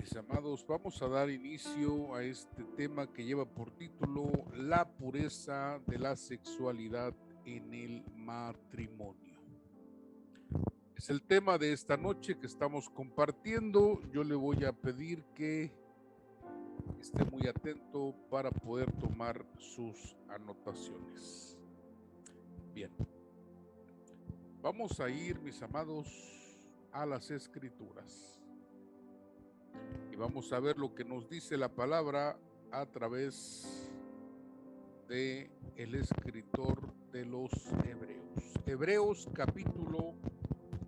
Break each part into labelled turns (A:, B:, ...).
A: Mis amados, vamos a dar inicio a este tema que lleva por título La pureza de la sexualidad en el matrimonio. Es el tema de esta noche que estamos compartiendo. Yo le voy a pedir que esté muy atento para poder tomar sus anotaciones. Bien, vamos a ir, mis amados, a las Escrituras. Y vamos a ver lo que nos dice la palabra a través de el escritor de los Hebreos. Hebreos capítulo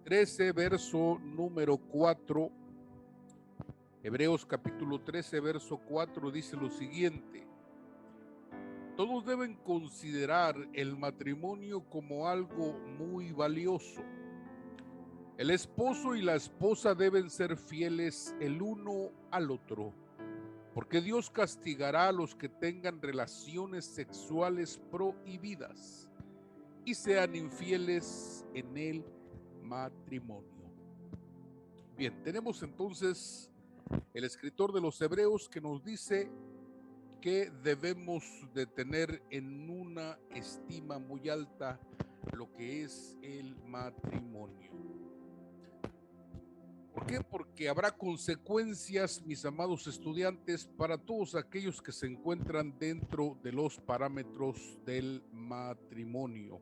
A: 13, verso número 4. Hebreos capítulo 13, verso 4 dice lo siguiente: todos deben considerar el matrimonio como algo muy valioso. El esposo y la esposa deben ser fieles el uno al otro, porque Dios castigará a los que tengan relaciones sexuales prohibidas y sean infieles en el matrimonio. Bien, tenemos entonces el escritor de los Hebreos que nos dice que debemos de tener en una estima muy alta lo que es el matrimonio. ¿Por qué? Porque habrá consecuencias, mis amados estudiantes, para todos aquellos que se encuentran dentro de los parámetros del matrimonio.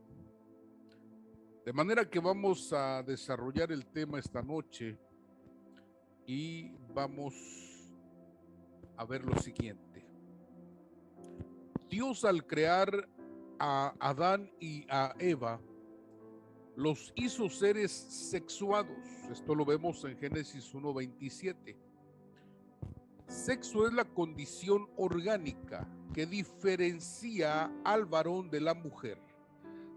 A: De manera que vamos a desarrollar el tema esta noche y vamos a ver lo siguiente. Dios, al crear a Adán y a Eva, los hizo seres sexuados. Esto lo vemos en Génesis 1:27. Sexo es la condición orgánica que diferencia al varón de la mujer,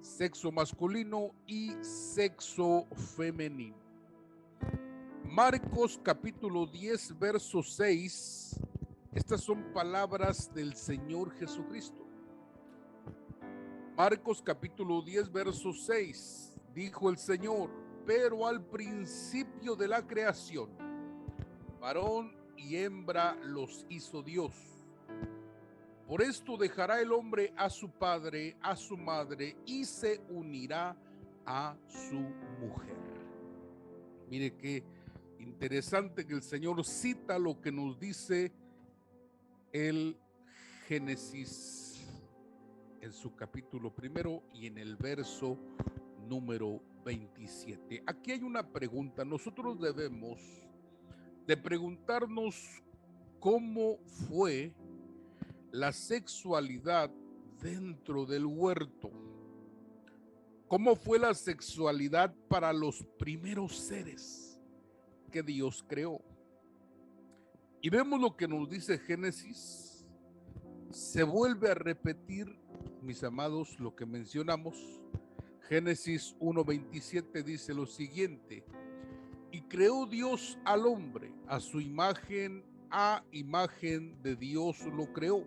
A: sexo masculino y sexo femenino. Marcos capítulo 10, verso 6. Estas son palabras del Señor Jesucristo. Marcos capítulo 10, verso 6. Dijo el Señor: pero al principio de la creación, varón y hembra los hizo Dios. Por esto dejará el hombre a su padre, a su madre, y se unirá a su mujer. Mire qué interesante que el Señor cita lo que nos dice el Génesis en su capítulo primero y en el verso número 27. Aquí hay una pregunta. Nosotros debemos de preguntarnos cómo fue la sexualidad dentro del huerto. ¿Cómo fue la sexualidad para los primeros seres que Dios creó? Y vemos lo que nos dice Génesis. Se vuelve a repetir, mis amados, lo que mencionamos. Génesis 1:27 dice lo siguiente: y creó Dios al hombre, a su imagen, a imagen de Dios lo creó,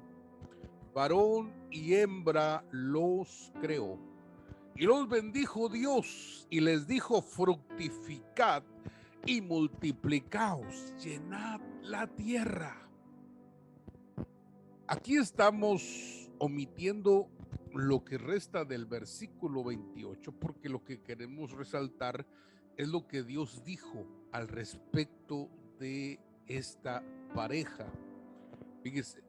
A: varón y hembra los creó. Y los bendijo Dios y les dijo: fructificad y multiplicaos, llenad la tierra. Aquí estamos omitiendo lo que resta del versículo 28, porque lo que queremos resaltar es lo que Dios dijo al respecto de esta pareja. Fíjese,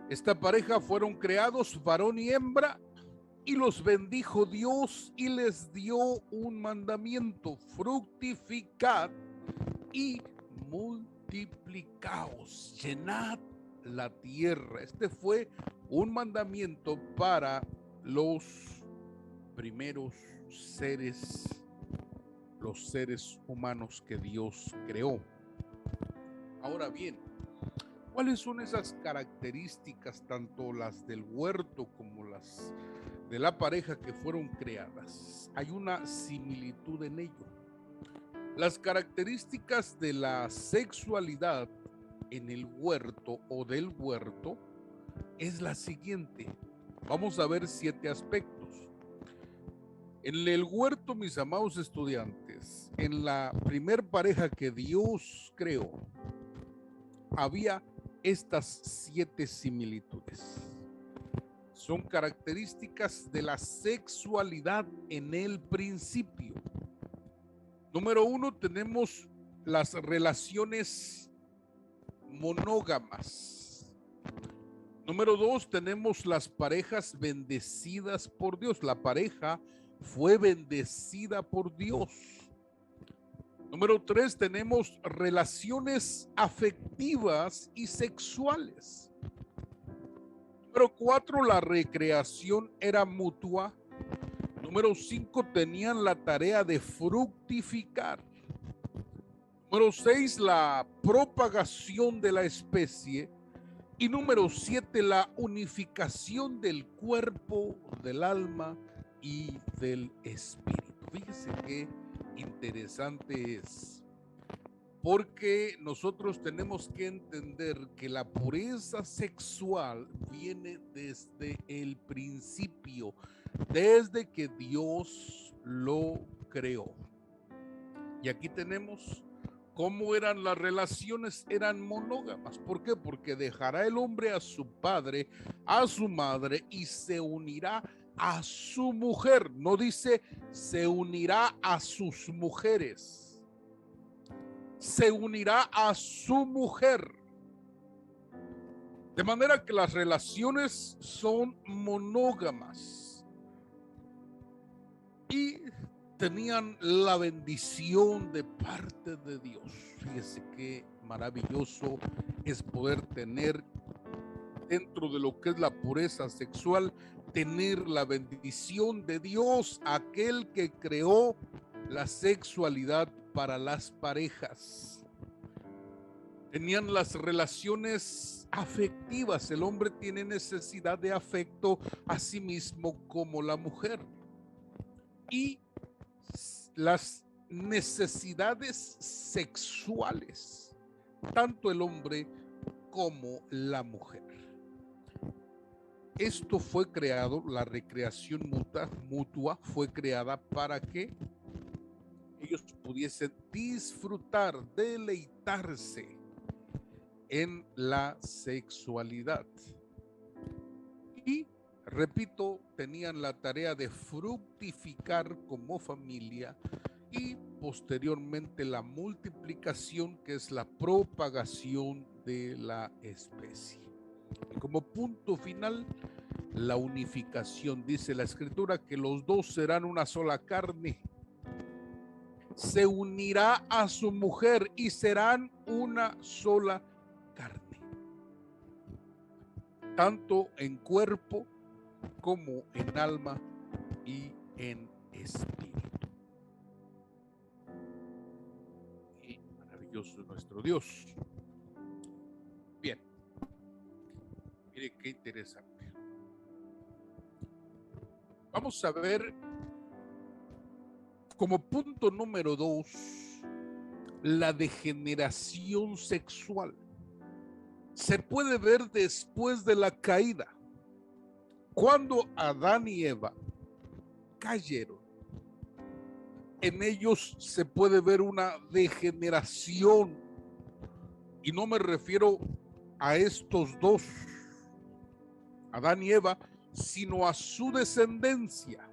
A: esta pareja fueron creados varón y hembra, y los bendijo Dios y les dio un mandamiento: fructificad y multiplicaos, llenad la tierra. Este fue un mandamiento para los primeros seres, los seres humanos que Dios creó. Ahora bien, ¿cuáles son esas características, tanto las del huerto como las de la pareja que fueron creadas? Hay una similitud en ello. Las características de la sexualidad en el huerto o del huerto es la siguiente. Vamos a ver 7 aspectos. En el huerto, mis amados estudiantes, en la primer pareja que Dios creó, había estas 7 similitudes. Son características de la sexualidad en el principio. Número 1, tenemos las relaciones monógamas. Número 2, tenemos las parejas bendecidas por Dios. La pareja fue bendecida por Dios. Número 3, tenemos relaciones afectivas y sexuales. Número 4, la recreación era mutua. Número 5, tenían la tarea de fructificar. Número 6, la propagación de la especie. Y número 7, la unificación del cuerpo, del alma y del espíritu. Fíjense qué interesante es, porque nosotros tenemos que entender que la pureza sexual viene desde el principio, desde que Dios lo creó. Y aquí tenemos cómo eran las relaciones, eran monógamas. ¿Por qué? Porque dejará el hombre a su padre, a su madre, y se unirá a su mujer. No dice se unirá a sus mujeres. Se unirá a su mujer. De manera que las relaciones son monógamas. Y tenían la bendición de parte de Dios. Fíjese qué maravilloso es poder tener, dentro de lo que es la pureza sexual, tener la bendición de Dios, aquel que creó la sexualidad para las parejas. Tenían las relaciones afectivas. El hombre tiene necesidad de afecto a sí mismo como la mujer. Y las necesidades sexuales, tanto el hombre como la mujer. Esto fue creado, la recreación mutua fue creada para que ellos pudiesen disfrutar, deleitarse en la sexualidad. Y repito, tenían la tarea de fructificar como familia y posteriormente la multiplicación, que es la propagación de la especie. Y como punto final, la unificación. Dice la Escritura que los dos serán una sola carne. Se unirá a su mujer y serán una sola carne. Tanto en cuerpo como en alma y en espíritu. Y maravilloso nuestro Dios. Bien, mire qué interesante. Vamos a ver como punto número 2 la degeneración sexual. Se puede ver después de la caída. Cuando Adán y Eva cayeron, en ellos se puede ver una degeneración. Y no me refiero a estos dos, Adán y Eva, sino a su descendencia.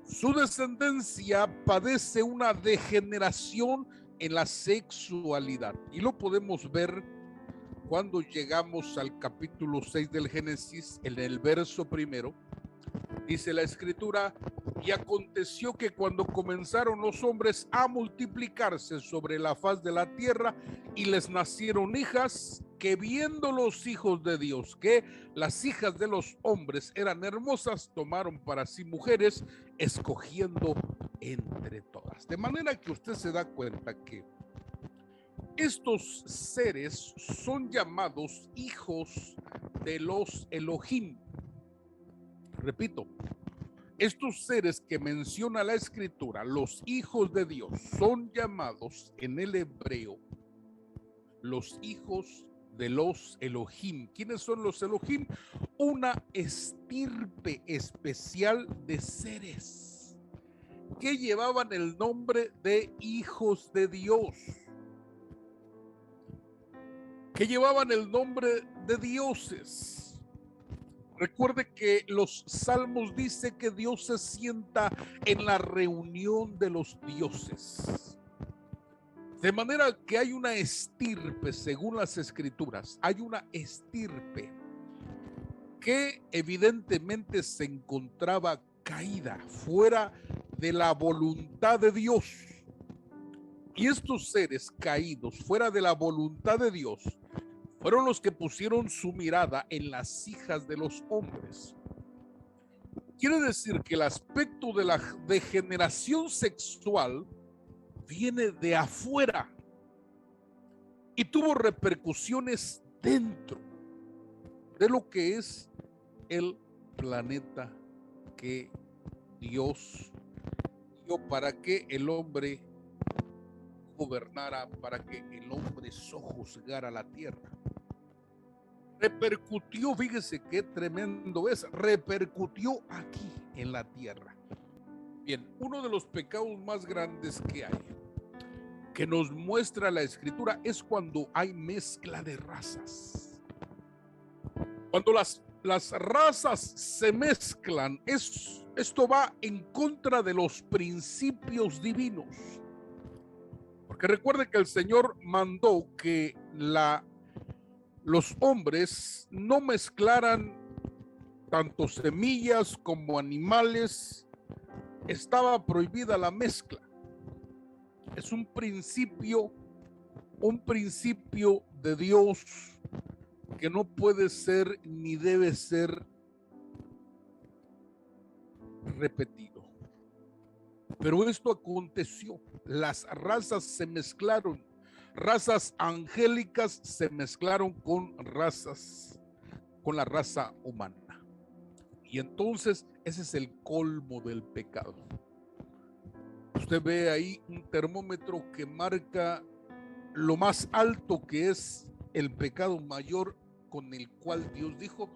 A: Su descendencia padece una degeneración en la sexualidad. Y lo podemos ver cuando llegamos al capítulo 6 del Génesis, en el verso 1, dice la Escritura: y aconteció que cuando comenzaron los hombres a multiplicarse sobre la faz de la tierra, y les nacieron hijas, que viendo los hijos de Dios que las hijas de los hombres eran hermosas, tomaron para sí mujeres, escogiendo entre todas. De manera que usted se da cuenta que estos seres son llamados hijos de los Elohim. Repito, estos seres que menciona la Escritura, los hijos de Dios, son llamados en el hebreo los hijos de los Elohim. ¿Quiénes son los Elohim? Una estirpe especial de seres que llevaban el nombre de hijos de Dios. que llevaban el nombre de dioses. Recuerde que los salmos dice que Dios se sienta en la reunión de los dioses. De manera que hay una estirpe, según las escrituras, hay una estirpe que evidentemente se encontraba caída, fuera de la voluntad de Dios. Y estos seres caídos, fuera de la voluntad de Dios, fueron los que pusieron su mirada en las hijas de los hombres. Quiere decir que el aspecto de la degeneración sexual viene de afuera y tuvo repercusiones dentro de lo que es el planeta que Dios dio para que el hombre gobernara, para que el hombre sojuzgara la tierra. Repercutió, fíjese qué tremendo es, repercutió aquí en la tierra. Bien, uno de los pecados más grandes que hay, que nos muestra la escritura, es cuando hay mezcla de razas. Cuando las razas se mezclan, esto va en contra de los principios divinos. Porque recuerde que el Señor mandó que los hombres no mezclaran tanto semillas como animales. Estaba prohibida la mezcla. Es un principio de Dios que no puede ser ni debe ser repetido. Pero esto aconteció. Las razas se mezclaron. Razas angélicas se mezclaron con la raza humana. Y entonces ese es el colmo del pecado. Usted ve ahí un termómetro que marca lo más alto que es el pecado mayor, con el cual Dios dijo: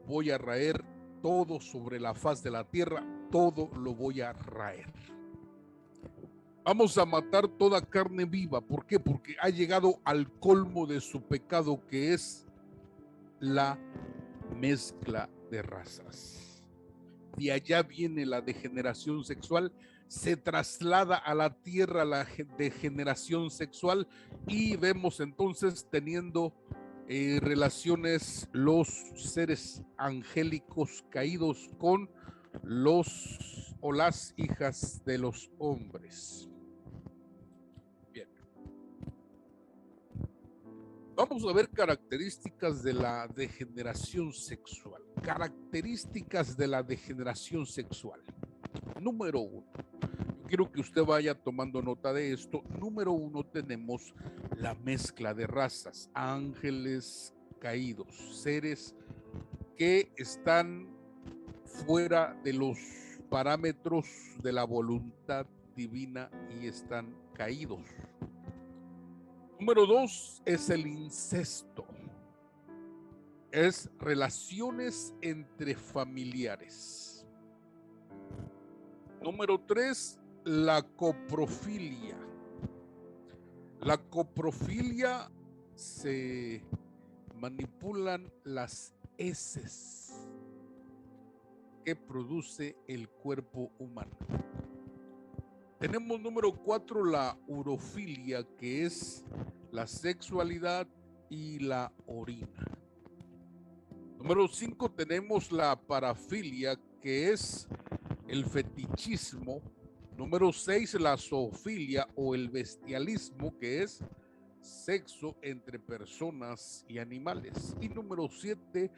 A: voy a raer todo sobre la faz de la tierra, todo lo voy a raer. Vamos a matar toda carne viva. ¿Por qué? Porque ha llegado al colmo de su pecado, que es la mezcla de razas. De allá viene la degeneración sexual. Se traslada a la tierra la degeneración sexual y vemos entonces teniendo relaciones los seres angélicos caídos con los o las hijas de los hombres. Bien. Vamos a ver características de la degeneración sexual. Características de la degeneración sexual. Número 1. Quiero que usted vaya tomando nota de esto. Número 1, tenemos la mezcla de razas, ángeles caídos, seres que están fuera de los parámetros de la voluntad divina y están caídos. Número 2 es el incesto. Es relaciones entre familiares. Número 3, la coprofilia. La coprofilia, se manipulan las heces que produce el cuerpo humano. Tenemos número 4, la urofilia, que es la sexualidad y la orina. Número 5, tenemos la parafilia, que es el fetichismo. Número 6, la zoofilia o el bestialismo, que es sexo entre personas y animales. Y número 7,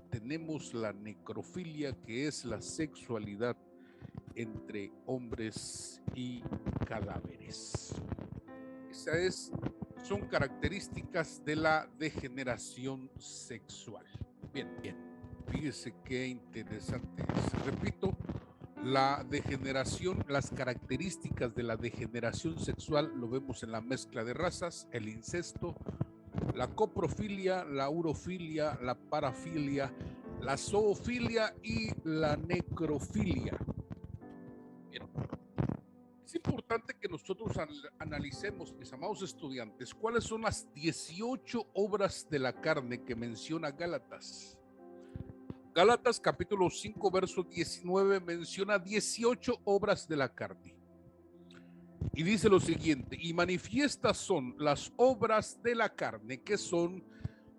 A: tenemos la necrofilia, que es la sexualidad entre hombres y cadáveres. Esas son características de la degeneración sexual. Bien, fíjese qué interesante es. Repito, la degeneración, las características de la degeneración sexual lo vemos en la mezcla de razas, el incesto, la coprofilia, la urofilia, la parafilia, la zoofilia y la necrofilia. Bien. Es importante importante que nosotros analicemos, mis amados estudiantes, cuáles son las 18 obras de la carne que menciona Gálatas. Gálatas capítulo 5, verso 19 menciona 18 obras de la carne. Y dice lo siguiente: y manifiestas son las obras de la carne, que son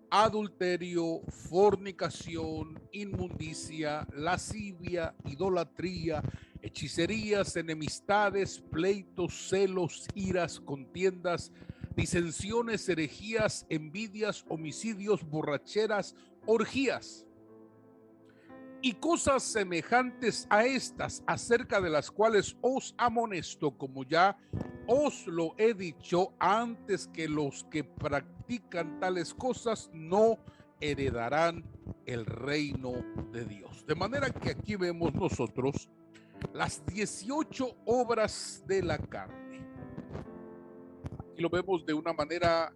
A: adulterio, fornicación, inmundicia, lascivia, idolatría, hechicerías, enemistades, pleitos, celos, iras, contiendas, disensiones, herejías, envidias, homicidios, borracheras, orgías y cosas semejantes a estas, acerca de las cuales os amonesto, como ya os lo he dicho antes, que los que practican tales cosas no heredarán el reino de Dios. De manera que aquí vemos nosotros las 18 obras de la carne. Aquí lo vemos de una manera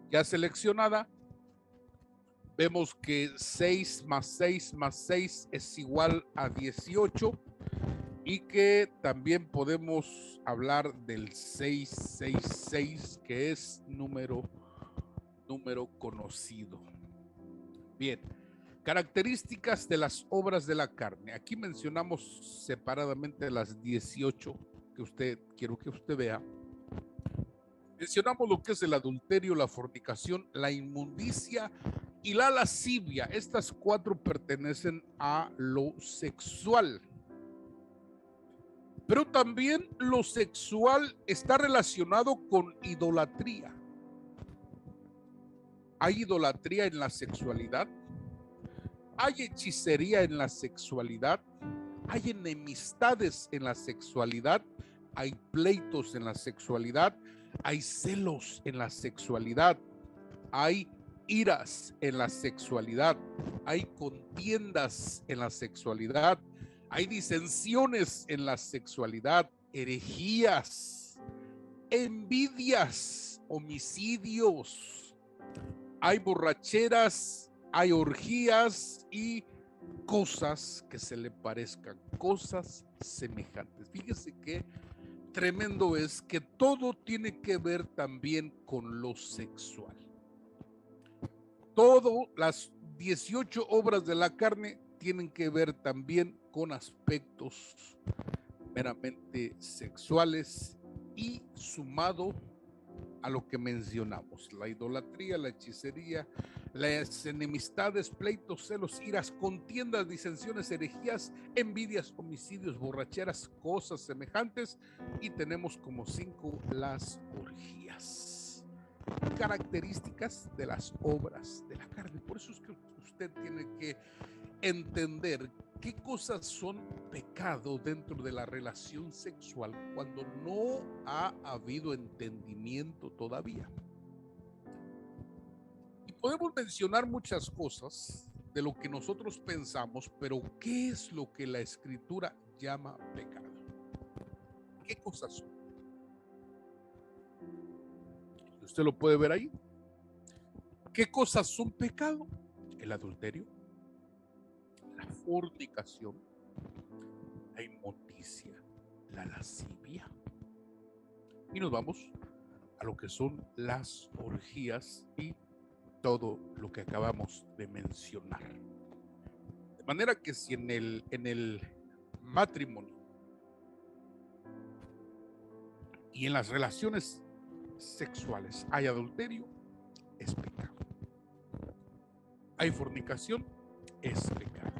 A: ya seleccionada. Vemos que 6 más 6 más 6 es igual a 18 y que también podemos hablar del 666, que es número conocido. Bien, características de las obras de la carne. Aquí mencionamos separadamente las 18 que quiero que usted vea. Mencionamos lo que es el adulterio, la fornicación, la inmundicia y la lascivia. Estas 4 pertenecen a lo sexual. Pero también lo sexual está relacionado con idolatría. Hay idolatría en la sexualidad, hay hechicería en la sexualidad, hay enemistades en la sexualidad, hay pleitos en la sexualidad, hay celos en la sexualidad, hay iras en la sexualidad, hay contiendas en la sexualidad, hay disensiones en la sexualidad, herejías, envidias, homicidios, hay borracheras, hay orgías y cosas que se le parezcan, cosas semejantes. Fíjese que tremendo es que todo tiene que ver también con lo sexual. Todas las 18 obras de la carne tienen que ver también con aspectos meramente sexuales y sumado a lo que mencionamos: la idolatría, la hechicería, las enemistades, pleitos, celos, iras, contiendas, disensiones, herejías, envidias, homicidios, borracheras, cosas semejantes, y tenemos como 5 las orgías. Características de las obras de la carne. Por eso es que usted tiene que entender qué cosas son pecado dentro de la relación sexual cuando no ha habido entendimiento todavía. Y podemos mencionar muchas cosas de lo que nosotros pensamos, pero ¿qué es lo que la Escritura llama pecado? ¿Qué cosas son? Usted lo puede ver ahí. ¿Qué cosas son pecado? El adulterio, la fornicación, la inmundicia, la lascivia. Y nos vamos a lo que son las orgías y todo lo que acabamos de mencionar. De manera que si en el matrimonio y en las relaciones sexuales hay adulterio, es pecado. Hay fornicación, es pecado.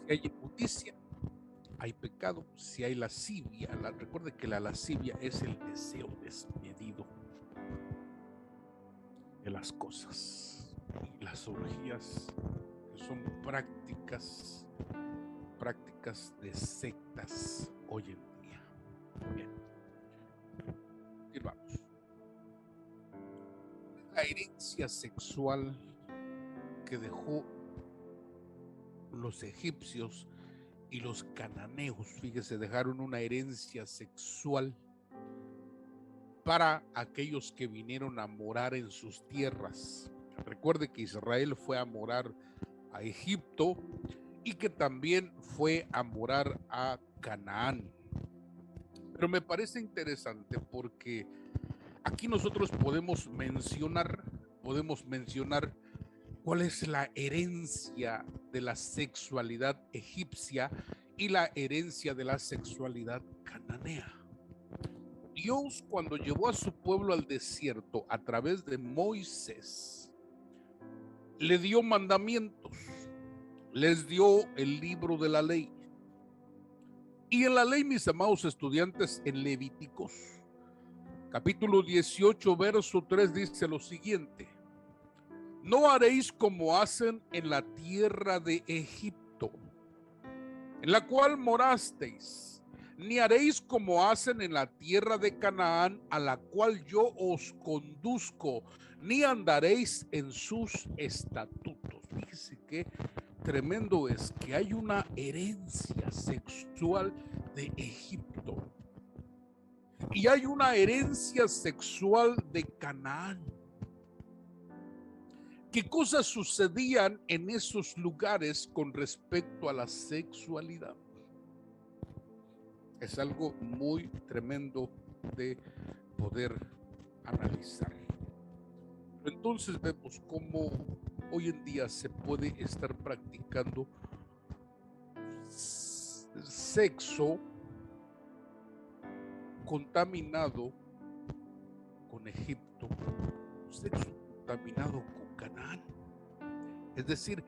A: Si hay inmundicia, hay pecado. Si hay lascivia, recuerde que la lascivia es el deseo desmedido de las cosas. Y las orgías, que son prácticas de sectas hoy en día. Bien, y vamos. La herencia sexual que dejó los egipcios y los cananeos, fíjese, dejaron una herencia sexual para aquellos que vinieron a morar en sus tierras. Recuerde que Israel fue a morar a Egipto y que también fue a morar a Canaán. Pero me parece interesante porque aquí nosotros podemos mencionar cuál es la herencia de la sexualidad egipcia y la herencia de la sexualidad cananea. Dios, cuando llevó a su pueblo al desierto a través de Moisés, le dio mandamientos, les dio el libro de la ley. Y en la ley, mis amados estudiantes, en Levíticos, capítulo 18, verso 3, dice lo siguiente: no haréis como hacen en la tierra de Egipto, en la cual morasteis, ni haréis como hacen en la tierra de Canaán, a la cual yo os conduzco, ni andaréis en sus estatutos. Fíjese qué tremendo es que hay una herencia sexual de Egipto y hay una herencia sexual de Canaán. ¿Qué cosas sucedían en esos lugares con respecto a la sexualidad? Es algo muy tremendo de poder analizar. Entonces vemos cómo hoy en día se puede estar practicando sexo contaminado con Egipto, sexo contaminado con Canaán. Es decir,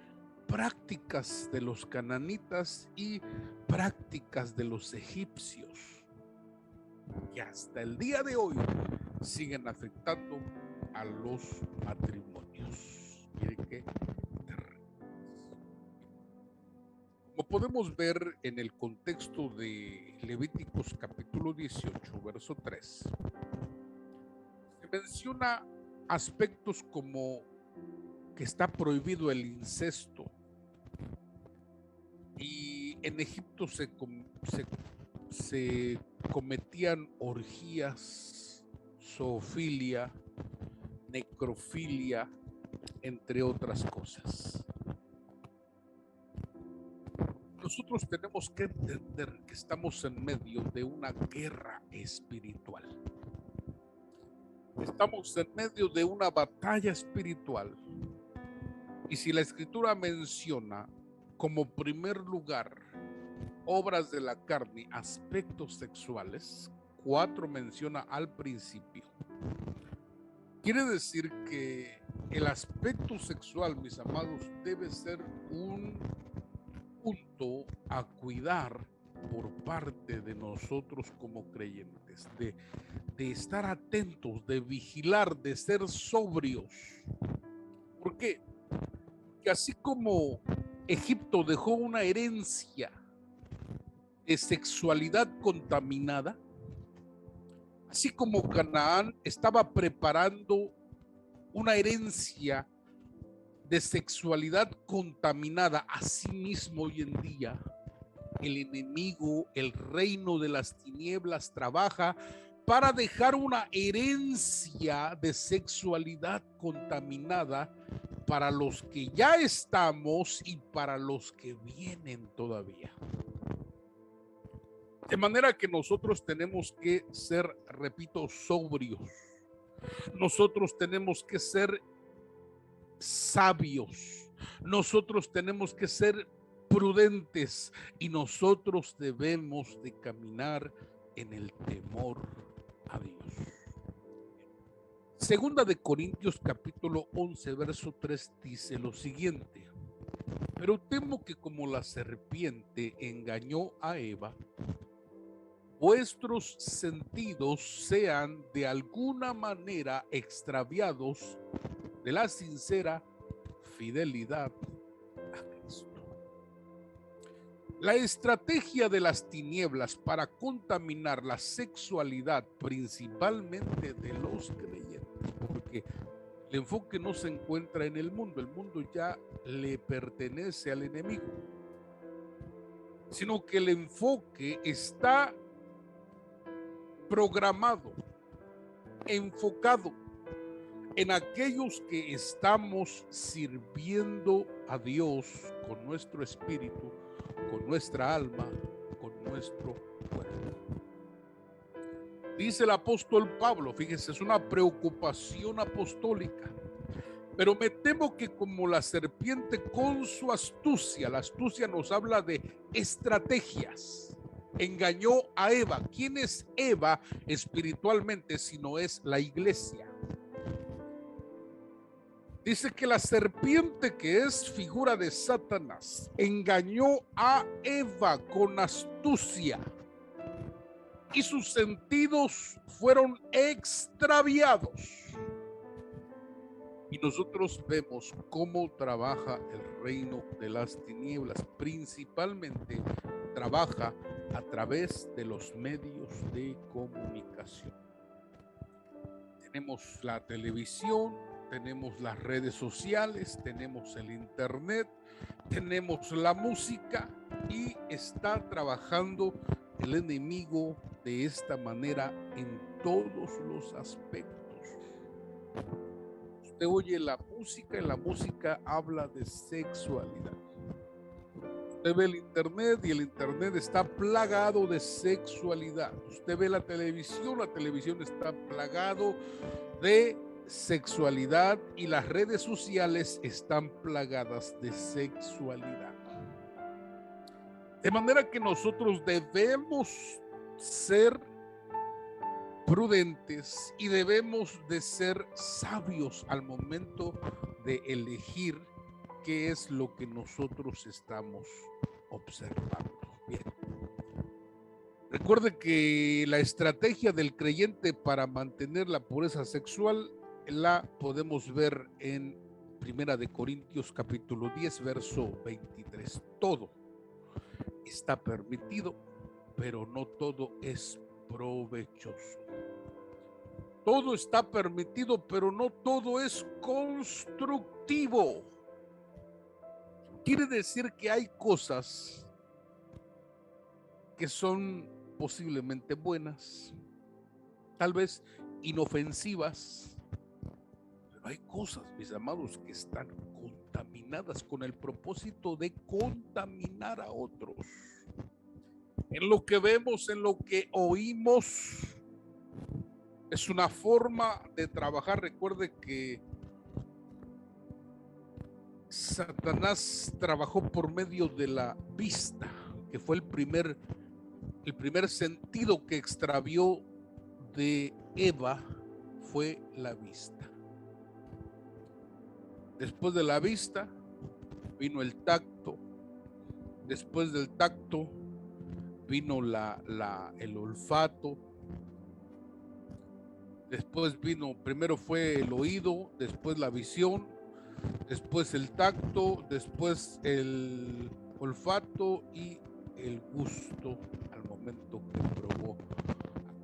A: prácticas de los cananitas y prácticas de los egipcios, que hasta el día de hoy siguen afectando a los matrimonios. Miren qué terrible. Como podemos ver en el contexto de Levíticos capítulo 18, verso 3, se menciona aspectos como que está prohibido el incesto, y en Egipto se cometían orgías, zoofilia, necrofilia, entre otras cosas. Nosotros tenemos que entender que estamos en medio de una guerra espiritual. Estamos en medio de una batalla espiritual. Y si la Escritura menciona como primer lugar obras de la carne, aspectos sexuales, 4 menciona al principio. Quiere decir que el aspecto sexual, mis amados, debe ser un punto a cuidar por parte de nosotros como creyentes, de estar atentos, de vigilar, de ser sobrios. ¿Por qué? Que así como Egipto dejó una herencia de sexualidad contaminada, así como Canaán estaba preparando una herencia de sexualidad contaminada, así mismo hoy en día el enemigo, el reino de las tinieblas, trabaja para dejar una herencia de sexualidad contaminada para los que ya estamos y para los que vienen todavía. De manera que nosotros tenemos que ser, repito, sobrios. Nosotros tenemos que ser sabios. Nosotros tenemos que ser prudentes y nosotros debemos de caminar en el temor a Dios. Segunda de Corintios capítulo 11 verso 3 dice lo siguiente: pero temo que como la serpiente engañó a Eva, vuestros sentidos sean de alguna manera extraviados de la sincera fidelidad a Cristo. La estrategia de las tinieblas para contaminar la sexualidad, principalmente de los creyentes, porque el enfoque no se encuentra en el mundo ya le pertenece al enemigo, sino que el enfoque está programado enfocado en aquellos que estamos sirviendo a Dios con nuestro espíritu, con nuestra alma, con nuestro cuerpo. Dice el apóstol Pablo, fíjese, es una preocupación apostólica. Pero me temo que como la serpiente con su astucia, la astucia nos habla de estrategias, engañó a Eva. ¿Quién es Eva espiritualmente si no es la iglesia? Dice que la serpiente, que es figura de Satanás, engañó a Eva con astucia y sus sentidos fueron extraviados. Y nosotros vemos cómo trabaja el reino de las tinieblas. Principalmente trabaja a través de los medios de comunicación. Tenemos la televisión, tenemos las redes sociales, tenemos el internet, tenemos la música y está trabajando el enemigo de esta manera en todos los aspectos. Usted oye la música y la música habla de sexualidad. Usted ve el internet y el internet está plagado de sexualidad. Usted ve la televisión está plagado de sexualidad y las redes sociales están plagadas de sexualidad. De manera que nosotros debemos ser prudentes y debemos de ser sabios al momento de elegir qué es lo que nosotros estamos observando. Bien. Recuerde que la estrategia del creyente para mantener la pureza sexual la podemos ver en Primera de Corintios capítulo 10 verso 23. Todo está permitido, pero no todo es provechoso. Todo está permitido, pero no todo es constructivo. Quiere decir que hay cosas que son posiblemente buenas, tal vez inofensivas, pero hay cosas, mis amados, que están contaminadas con el propósito de contaminar a otros. En lo que vemos, en lo que oímos, es una forma de trabajar. Recuerde que Satanás trabajó por medio de la vista, que fue el primer sentido que extravió de Eva, fue la vista. Después de la vista vino el tacto. Después del tacto vino el olfato. Después primero fue el oído, después la visión, después el tacto, después el olfato y el gusto al momento que probó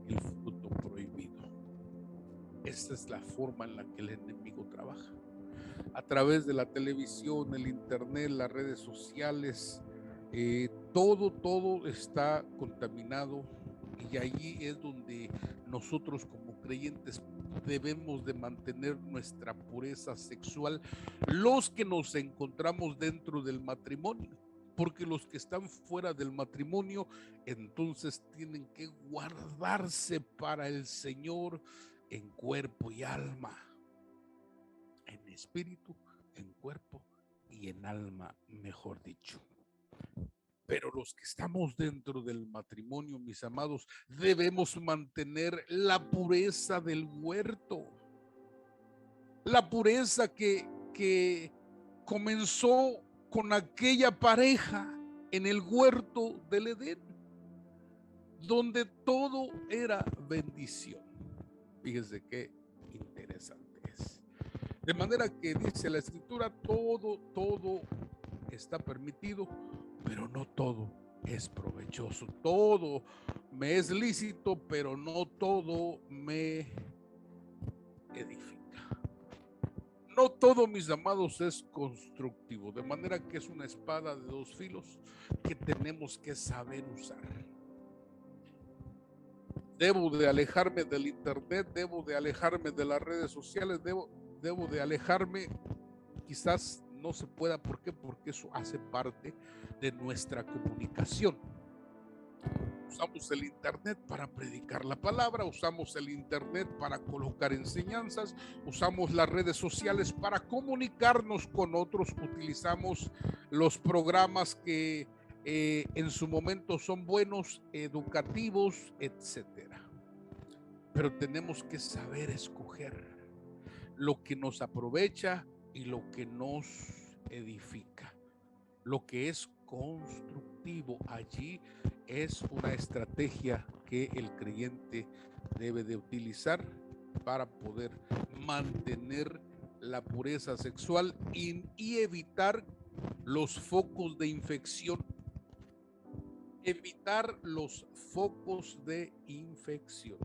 A: el fruto prohibido. Esta es la forma en la que el enemigo trabaja. A través de la televisión, el internet, las redes sociales, todo está contaminado, y allí es donde nosotros como creyentes debemos de mantener nuestra pureza sexual, los que nos encontramos dentro del matrimonio, porque los que están fuera del matrimonio entonces tienen que guardarse para el Señor en cuerpo y alma, en espíritu, en cuerpo y en alma, mejor dicho. Pero los que estamos dentro del matrimonio, mis amados, debemos mantener la pureza del huerto. La pureza que comenzó con aquella pareja en el huerto del Edén, donde todo era bendición. Fíjense qué interesante es. De manera que dice la Escritura, todo está permitido, pero no todo es provechoso. Todo me es lícito, pero no todo me edifica. No todo, mis amados, es constructivo, de manera que es una espada de dos filos que tenemos que saber usar. Debo de alejarme del internet, debo de alejarme de las redes sociales, debo de alejarme. Quizás no se pueda. ¿Por qué? Porque eso hace parte de nuestra comunicación. Usamos el internet para predicar la palabra, usamos el internet para colocar enseñanzas, usamos las redes sociales para comunicarnos con otros, utilizamos los programas que en su momento son buenos, educativos, etcétera. Pero tenemos que saber escoger lo que nos aprovecha y lo que nos edifica, lo que es constructivo. Allí es una estrategia que el creyente debe de utilizar para poder mantener la pureza sexual y evitar los focos de infección. Evitar los focos de infección.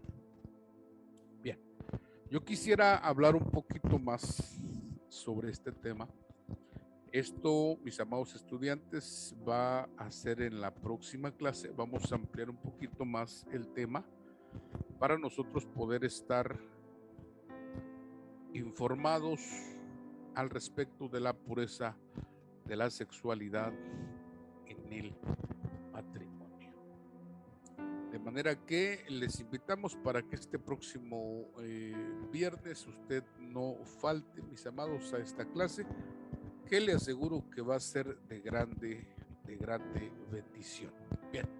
A: Bien, yo quisiera hablar un poquito más sobre este tema. Esto, mis amados estudiantes, va a ser en la próxima clase. Vamos a ampliar un poquito más el tema para nosotros poder estar informados al respecto de la pureza de la sexualidad en el matrimonio. De manera que les invitamos para que este próximo viernes usted no falte, mis amados, a esta clase, que le aseguro que va a ser de grande bendición. Bien.